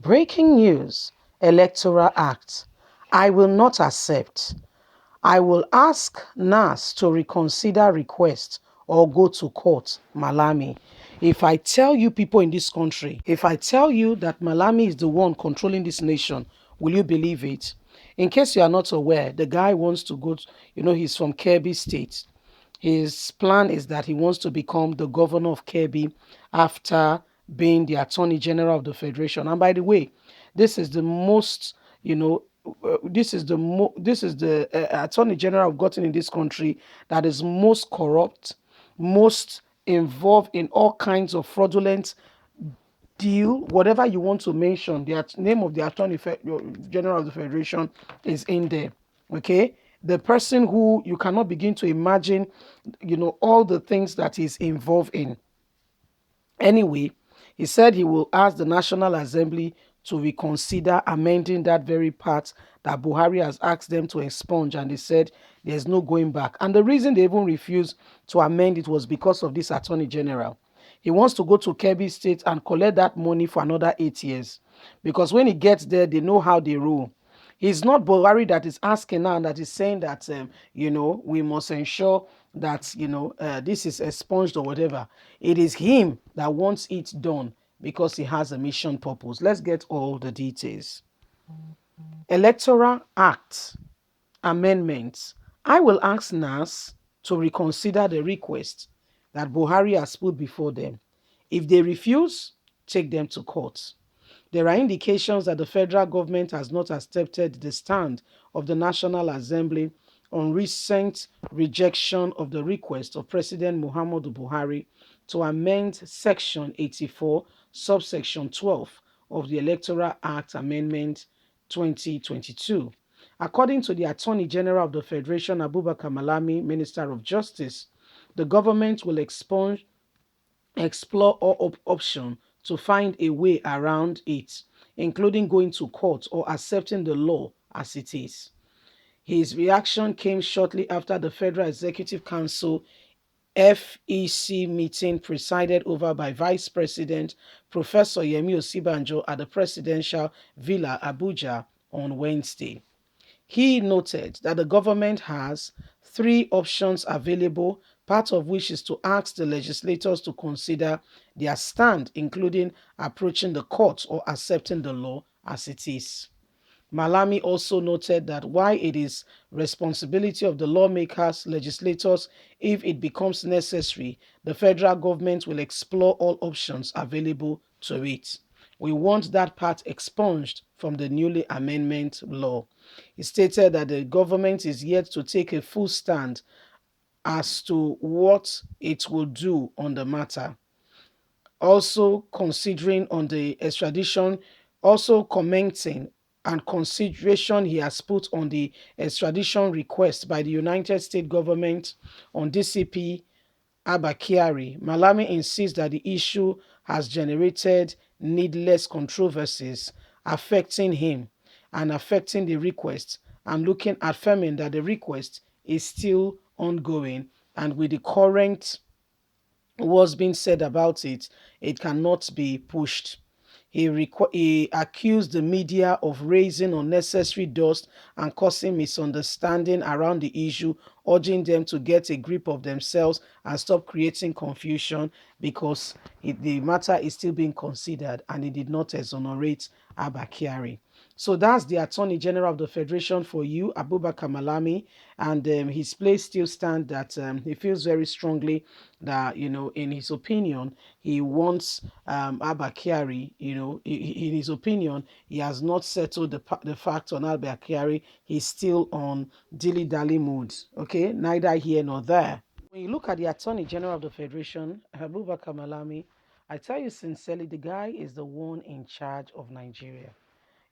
Breaking news, Electoral Act. I will not accept. I will ask NAS to reconsider request or go to court, Malami. If I tell you people in this country, if I tell you that Malami is the one controlling this nation, will you believe it? In case you are not aware, the guy wants to go, he's from Kebbi State. His plan is that he wants to become the governor of Kebbi after being the Attorney General of the Federation. And by the way, this is the most, this is the Attorney General I've gotten in this country that is most corrupt, most involved in all kinds of fraudulent deal, whatever you want to mention. The name of the Attorney General of the Federation is in there. Okay, the person who you cannot begin to imagine, all the things that he's involved in. Anyway, he said he will ask the National Assembly to reconsider amending that very part that Buhari has asked them to expunge, and they said there's no going back. And the reason they even refused to amend it was because of this Attorney General. He wants to go to Kebbi State and collect that money for another 8 years, because when he gets there, they know how they rule. He's not Buhari that is asking now, that is saying that, we must ensure that, this is expunged or whatever. It is him that wants it done because he has a mission purpose. Let's get all the details. Electoral Act amendments. I will ask NAS to reconsider the request that Buhari has put before them. If they refuse, take them to court. There are indications that the federal government has not accepted the stand of the National Assembly on recent rejection of the request of President Muhammadu Buhari to amend Section 84, subsection 12 of the Electoral Act Amendment 2022. According to the Attorney General of the Federation, Abubakar Malami, Minister of Justice, the government will explore all options to find a way around it, including going to court or accepting the law as it is. His reaction came shortly after the Federal Executive Council FEC meeting presided over by Vice President Professor Yemi Osibanjo at the Presidential Villa, Abuja, on Wednesday. He noted that the government has 3 options available, part of which is to ask the legislators to consider their stand, including approaching the court or accepting the law as it is. Malami also noted that while it is responsibility of the lawmakers, legislators, if it becomes necessary, the federal government will explore all options available to it. We want that part expunged from the newly amendment law. He stated that the government is yet to take a full stand as to what it will do on the matter. Also considering on the extradition, also commenting and consideration he has put on the extradition request by the United States government on DCP Abba Kyari. Malami insists that the issue has generated needless controversies affecting him and affecting the request, and looking at affirming that the request is still ongoing, and with the current what's being said about it, it cannot be pushed. He accused the media of raising unnecessary dust and causing misunderstanding around the issue, urging them to get a grip of themselves and stop creating confusion, because the matter is still being considered, and he did not exonerate Abba Kyari. So that's the Attorney General of the Federation for you, Abubakar Malami, and his place still stands that he feels very strongly that, in his opinion, he wants Abba Kyari, in his opinion, he has not settled the fact on Abba Kyari. He's still on dilly-dally mood, okay? Neither here nor there. When you look at the Attorney General of the Federation, Abubakar Malami, I tell you sincerely, the guy is the one in charge of Nigeria.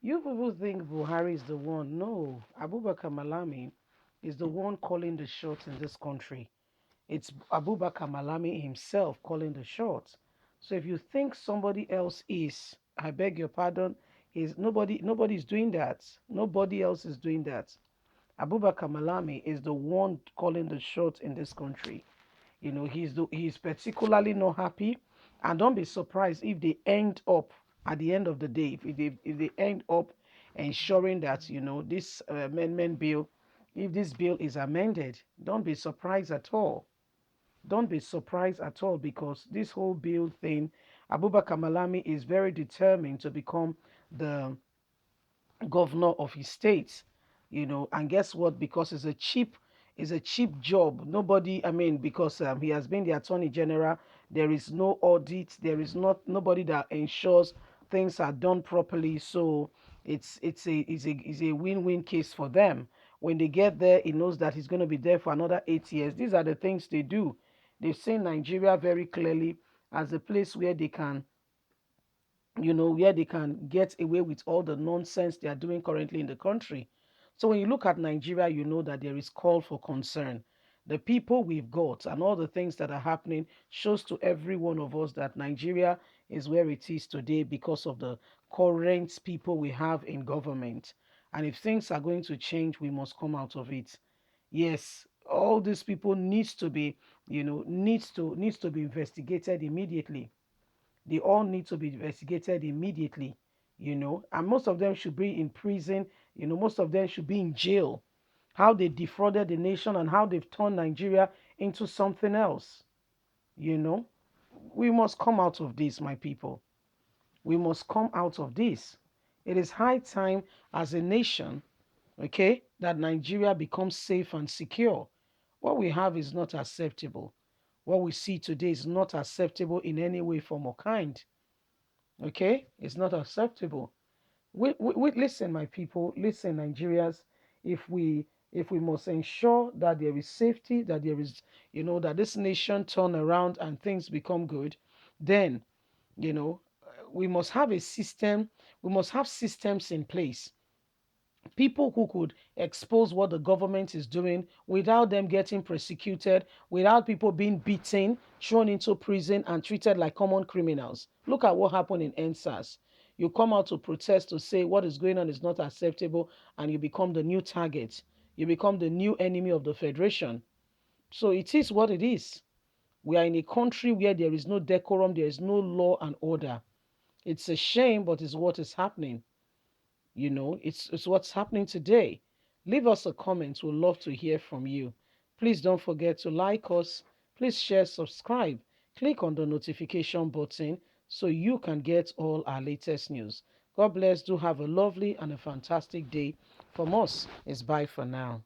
You people think Buhari is the one. No, Abubakar Malami is the one calling the shots in this country. It's Abubakar Malami himself calling the shots. So if you think somebody else is, I beg your pardon, is nobody's doing that. Nobody else is doing that. Abubakar Malami is the one calling the shots in this country. He's particularly not happy, and don't be surprised if they end up At the end of the day, if they end up ensuring that, this amendment bill, if this bill is amended, don't be surprised at all. Don't be surprised at all, because this whole bill thing, Abubakar Malami is very determined to become the governor of his state, and guess what? Because it's a cheap job. Nobody, I mean, because he has been the attorney general, there is no audit, there is not nobody that ensures things are done properly. So it's a win-win case for them. When they get there, he knows that he's going to be there for another 8 years. These are the things they do. They've seen Nigeria very clearly as a place where they can, where they can get away with all the nonsense they are doing currently in the country. So when you look at Nigeria, you know that there is call for concern. The people we've got and all the things that are happening shows to every one of us that Nigeria is where it is today because of the current people we have in government. And if things are going to change, we must come out of it. Yes, all these people needs to be investigated immediately. They all need to be investigated immediately, and most of them should be in prison, most of them should be in jail. How they defrauded the nation and how they've turned Nigeria into something else, you know. We must come out of this, my people. We must come out of this. It is high time as a nation, okay, that Nigeria becomes safe and secure. What we have is not acceptable. What we see today is not acceptable in any way, form, or kind. Okay, it's not acceptable. Listen, my people, listen, Nigerians. If we must ensure that there is safety, that there is, that this nation turn around and things become good, then, we must have a system. We must have systems in place, people who could expose what the government is doing without them getting prosecuted, without people being beaten, thrown into prison, and treated like common criminals. Look at what happened in NSAS. You come out to protest to say what is going on is not acceptable, and you become the new target. You become the new enemy of the Federation. So it is what it is. We are in a country where there is no decorum, there is no law and order. It's a shame, but it's what is happening. It's what's happening today. Leave us a comment. We'd love to hear from you. Please don't forget to like us. Please share, subscribe. Click on the notification button so you can get all our latest news. God bless. Do have a lovely and a fantastic day. From us, it's bye for now.